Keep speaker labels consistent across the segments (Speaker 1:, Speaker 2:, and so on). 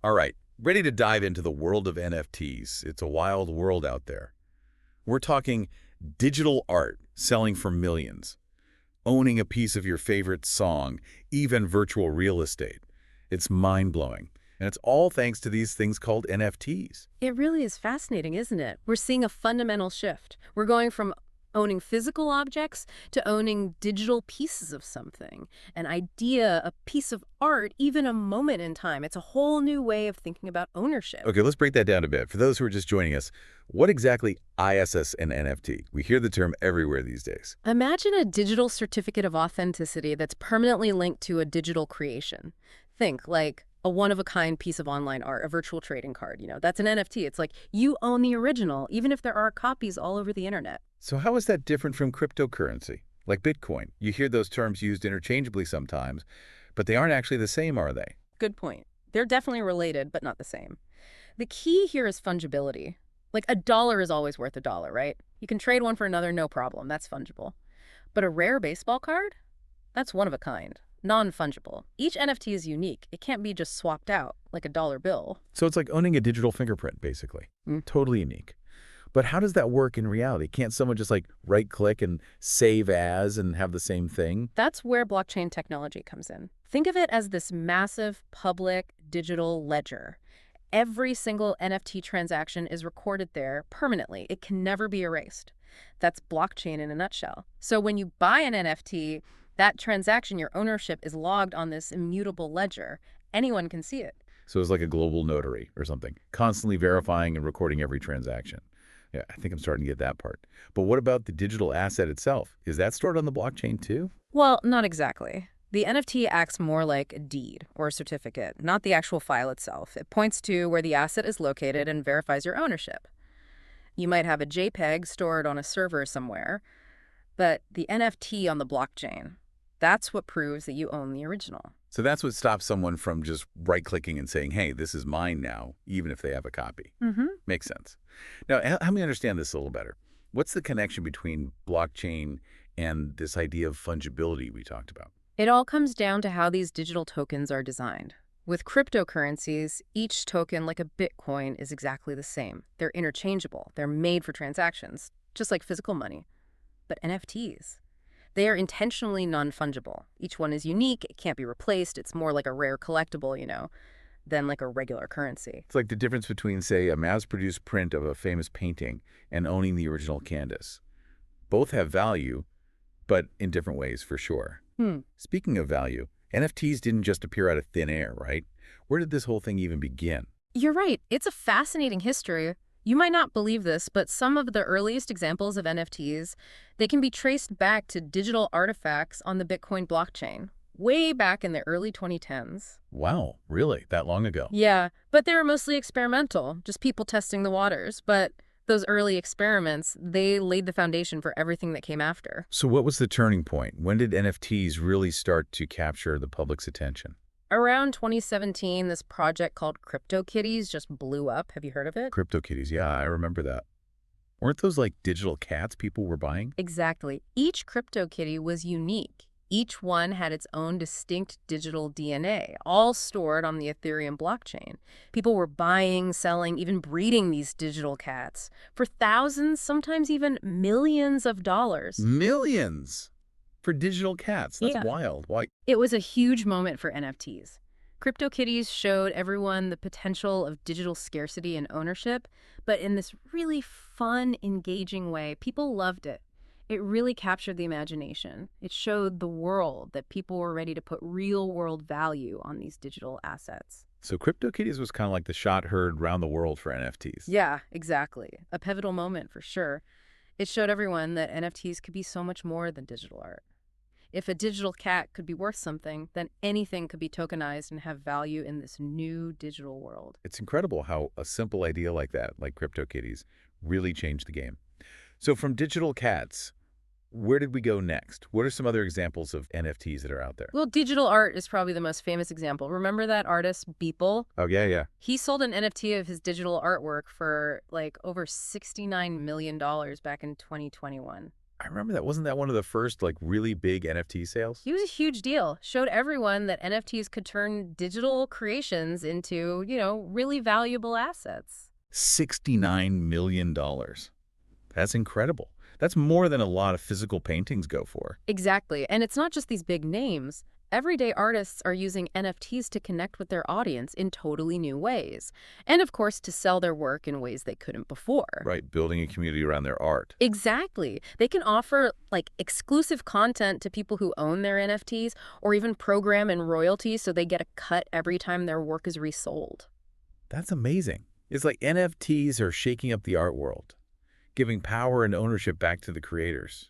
Speaker 1: All right, ready to dive into the world of NFTs. It's a wild world out there. We're talking digital art selling for millions, owning a piece of your favorite song, even virtual real estate. It's mind-blowing. And it's all thanks to these things called NFTs.
Speaker 2: It really is fascinating, isn't it? We're seeing a fundamental shift. We're going from owning physical objects to owning digital pieces of something. An idea, a piece of art, even a moment in time. It's a whole new way of thinking about ownership.
Speaker 1: Okay, let's break that down a bit. For those who are just joining us, what exactly ISS and NFT? We hear the term everywhere these days.
Speaker 2: Imagine a digital certificate of authenticity that's permanently linked to a digital creation. Think like a one-of-a-kind piece of online art, a virtual trading card. That's an NFT. It's like you own the original, even if there are copies all over the internet.
Speaker 1: So how is that different from cryptocurrency, like Bitcoin? You hear those terms used interchangeably sometimes, but they aren't actually the same, are they?
Speaker 2: Good point. They're definitely related, but not the same. The key here is fungibility. Like a dollar is always worth a dollar, right? You can trade one for another, no problem. That's fungible. But a rare baseball card? That's one of a kind. Non-fungible. Each NFT is unique. It can't be just swapped out, like a dollar bill.
Speaker 1: So it's like owning a digital fingerprint, basically. Totally unique. But how does that work in reality? Can't someone just like right-click and save as and have the same thing?
Speaker 2: That's where blockchain technology comes in. Think of it as this massive public digital ledger. Every single NFT transaction is recorded there permanently. It can never be erased. That's blockchain in a nutshell. So when you buy an NFT, that transaction, your ownership, is logged on this immutable ledger. Anyone can see it.
Speaker 1: So it's like a global notary or something, constantly verifying and recording every transaction. Yeah, I think I'm starting to get that part. But what about the digital asset itself? Is that stored on the blockchain too?
Speaker 2: Well, not exactly. The NFT acts more like a deed or a certificate, not the actual file itself. It points to where the asset is located and verifies your ownership. You might have a JPEG stored on a server somewhere, but the NFT on the blockchain, that's what proves that you own the original.
Speaker 1: So that's what stops someone from just right-clicking and saying, hey, this is mine now, even if they have a copy. Makes sense. Now, help me understand this a little better. What's the connection between blockchain and this idea of fungibility we talked about?
Speaker 2: It all comes down to how these digital tokens are designed. With cryptocurrencies, each token, like a Bitcoin, is exactly the same. They're interchangeable. They're made for transactions, just like physical money. But NFTs, they are intentionally non-fungible. Each one is unique. It can't be replaced. It's more like a rare collectible, than like a regular currency.
Speaker 1: It's like the difference between, say, a mass-produced print of a famous painting and owning the original canvas. Both have value, but in different ways for sure. Speaking of value, NFTs didn't just appear out of thin air, right? Where did this whole thing even begin?
Speaker 2: You're right. It's a fascinating history. You might not believe this, but some of the earliest examples of NFTs, they can be traced back to digital artifacts on the Bitcoin blockchain, way back in the early 2010s.
Speaker 1: Wow, really? That long ago?
Speaker 2: Yeah, but they were mostly experimental, just people testing the waters. But those early experiments, they laid the foundation for everything that came after.
Speaker 1: So what was the turning point? When did NFTs really start to capture the public's attention?
Speaker 2: Around 2017, this project called CryptoKitties just blew up. Have you heard of it?
Speaker 1: CryptoKitties, yeah, I remember that. Weren't those like digital cats people were buying?
Speaker 2: Exactly. Each CryptoKitty was unique. Each one had its own distinct digital DNA, all stored on the Ethereum blockchain. People were buying, selling, even breeding these digital cats for thousands, sometimes even millions of dollars.
Speaker 1: Millions for digital cats. That's
Speaker 2: Yeah.
Speaker 1: wild. Why?
Speaker 2: It was a huge moment for NFTs. CryptoKitties showed everyone the potential of digital scarcity and ownership, but in this really fun, engaging way. People loved it. It really captured the imagination. It showed the world that people were ready to put real-world value on these digital assets.
Speaker 1: So CryptoKitties was kind of like the shot heard round the world for NFTs.
Speaker 2: Yeah, exactly. A pivotal moment for sure. It showed everyone that NFTs could be so much more than digital art. If a digital cat could be worth something, then anything could be tokenized and have value in this new digital world.
Speaker 1: It's incredible how a simple idea like that, like CryptoKitties, really changed the game. So from digital cats, where did we go next? What are some other examples of NFTs that are out there?
Speaker 2: Well, digital art is probably the most famous example. Remember that artist, Beeple?
Speaker 1: Oh, yeah, yeah.
Speaker 2: He sold an NFT of his digital artwork for like over $69 million back in 2021.
Speaker 1: I remember that. Wasn't that one of the first, like, really big NFT sales?
Speaker 2: He was a huge deal. Showed everyone that NFTs could turn digital creations into, really valuable assets.
Speaker 1: $69 million. That's incredible. That's more than a lot of physical paintings go for.
Speaker 2: Exactly. And it's not just these big names. Everyday artists are using NFTs to connect with their audience in totally new ways. And of course, to sell their work in ways they couldn't before.
Speaker 1: Right, building a community around their art.
Speaker 2: Exactly. They can offer exclusive content to people who own their NFTs or even program in royalties so they get a cut every time their work is resold.
Speaker 1: That's amazing. It's like NFTs are shaking up the art world, giving power and ownership back to the creators.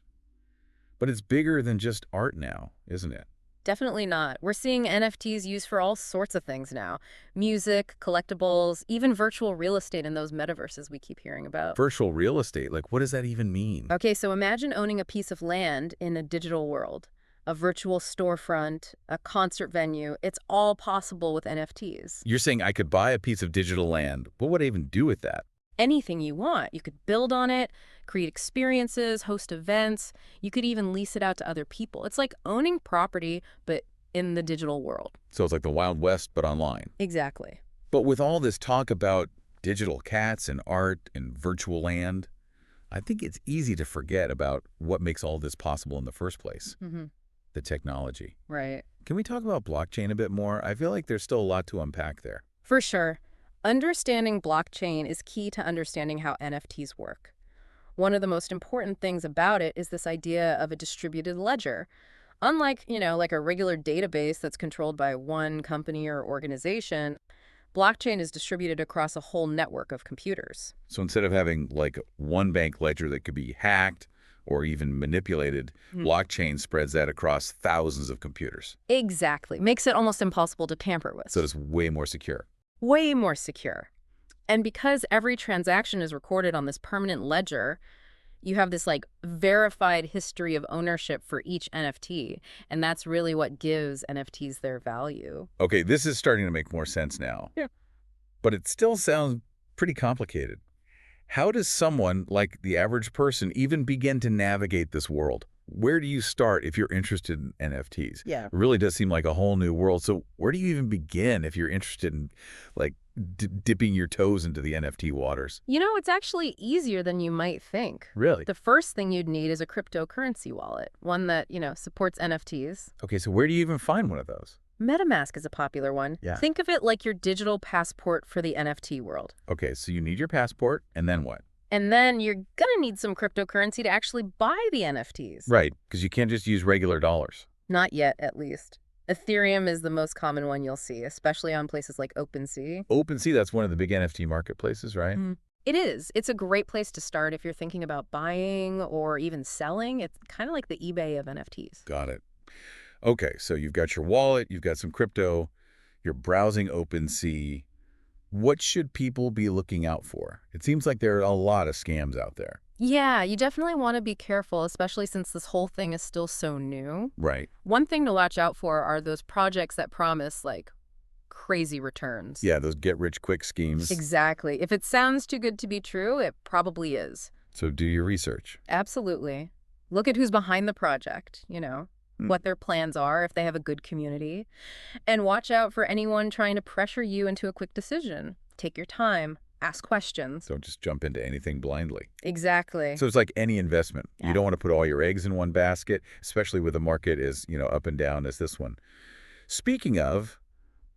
Speaker 1: But it's bigger than just art now, isn't it?
Speaker 2: Definitely not. We're seeing NFTs used for all sorts of things now. Music, collectibles, even virtual real estate in those metaverses we keep hearing about.
Speaker 1: Virtual real estate, like what does that even mean?
Speaker 2: Okay, so imagine owning a piece of land in a digital world. A virtual storefront, a concert venue. It's all possible with NFTs.
Speaker 1: You're saying I could buy a piece of digital land. What would I even do with that?
Speaker 2: Anything you want. You could build on it, create experiences, host events. You could even lease it out to other people. It's like owning property, but in the digital world.
Speaker 1: So it's like the Wild West, but online.
Speaker 2: Exactly.
Speaker 1: But with all this talk about digital cats and art and virtual land, I think it's easy to forget about what makes all this possible in the first place. The technology.
Speaker 2: Right.
Speaker 1: Can we talk about blockchain a bit more? I feel like there's still a lot to unpack there.
Speaker 2: For sure. Understanding blockchain is key to understanding how NFTs work. One of the most important things about it is this idea of a distributed ledger. Unlike, like a regular database that's controlled by one company or organization, blockchain is distributed across a whole network of computers.
Speaker 1: So instead of having like one bank ledger that could be hacked or even manipulated, blockchain spreads that across thousands of computers.
Speaker 2: Exactly. Makes it almost impossible to tamper with.
Speaker 1: So it's way more secure.
Speaker 2: Way more secure. And because every transaction is recorded on this permanent ledger, you have this verified history of ownership for each NFT. And that's really what gives NFTs their value.
Speaker 1: Okay, this is starting to make more sense now.
Speaker 2: Yeah.
Speaker 1: But it still sounds pretty complicated. How does someone, like the average person, even begin to navigate this world? Where do you start if you're interested in NFTs?
Speaker 2: Yeah.
Speaker 1: It really does seem like a whole new world. So where do you even begin if you're interested in dipping your toes into the NFT waters?
Speaker 2: It's actually easier than you might think.
Speaker 1: Really?
Speaker 2: The first thing you'd need is a cryptocurrency wallet, one that, supports NFTs.
Speaker 1: Okay, so where do you even find one of those?
Speaker 2: MetaMask is a popular one.
Speaker 1: Yeah.
Speaker 2: Think of it like your digital passport for the NFT world.
Speaker 1: Okay, so you need your passport, and then what?
Speaker 2: And then you're going to need some cryptocurrency to actually buy the NFTs.
Speaker 1: Right, because you can't just use regular dollars.
Speaker 2: Not yet, at least. Ethereum is the most common one you'll see, especially on places like OpenSea.
Speaker 1: OpenSea, that's one of the big NFT marketplaces, right?
Speaker 2: It is. It's a great place to start if you're thinking about buying or even selling. It's kind of like the eBay of NFTs.
Speaker 1: Got it. Okay, so you've got your wallet, you've got some crypto, you're browsing OpenSea. What should people be looking out for? It seems like there are a lot of scams out there.
Speaker 2: Yeah, you definitely want to be careful, especially since this whole thing is still so new.
Speaker 1: Right.
Speaker 2: One thing to watch out for are those projects that promise, crazy returns.
Speaker 1: Yeah, those get-rich-quick schemes.
Speaker 2: Exactly. If it sounds too good to be true, it probably is.
Speaker 1: So do your research.
Speaker 2: Absolutely. Look at who's behind the project, what their plans are, if they have a good community. And watch out for anyone trying to pressure you into a quick decision. Take your time. Ask questions.
Speaker 1: Don't just jump into anything blindly.
Speaker 2: Exactly.
Speaker 1: So it's like any investment.
Speaker 2: Yeah.
Speaker 1: You don't want to put all your eggs in one basket, especially with the market as, up and down as this one. Speaking of,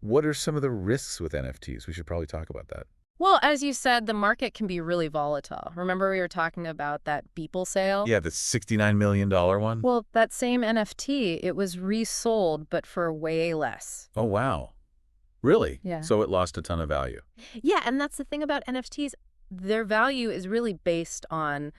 Speaker 1: what are some of the risks with NFTs? We should probably talk about that.
Speaker 2: Well, as you said, the market can be really volatile. Remember we were talking about that Beeple sale?
Speaker 1: Yeah, the $69 million one?
Speaker 2: Well, that same NFT, it was resold, but for way less.
Speaker 1: Oh, wow. Really?
Speaker 2: Yeah.
Speaker 1: So it lost a ton of value.
Speaker 2: Yeah, and that's the thing about NFTs. Their value is really based on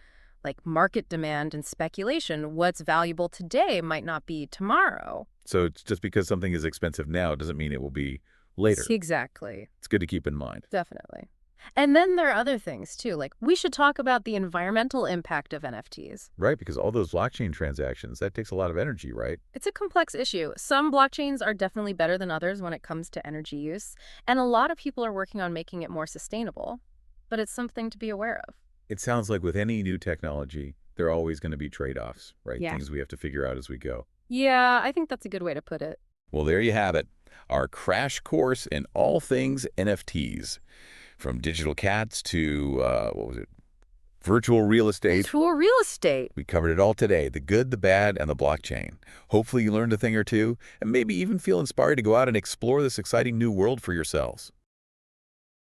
Speaker 2: market demand and speculation. What's valuable today might not be tomorrow.
Speaker 1: So it's just because something is expensive now doesn't mean it will be later.
Speaker 2: Exactly.
Speaker 1: It's good to keep in mind.
Speaker 2: Definitely. And then there are other things, too. We should talk about the environmental impact of NFTs.
Speaker 1: Right, because all those blockchain transactions, that takes a lot of energy, right?
Speaker 2: It's a complex issue. Some blockchains are definitely better than others when it comes to energy use, and a lot of people are working on making it more sustainable. But it's something to be aware of.
Speaker 1: It sounds like with any new technology, There are always going to be trade-offs, right?
Speaker 2: Yeah.
Speaker 1: Things we have to figure out as we go.
Speaker 2: Yeah, I think that's a good way to put it.
Speaker 1: Well, there you have it. Our crash course in all things NFTs. From digital cats to, what was it? Virtual real estate.
Speaker 2: Virtual real estate.
Speaker 1: We covered it all today, the good, the bad, and the blockchain. Hopefully you learned a thing or two, and maybe even feel inspired to go out and explore this exciting new world for yourselves.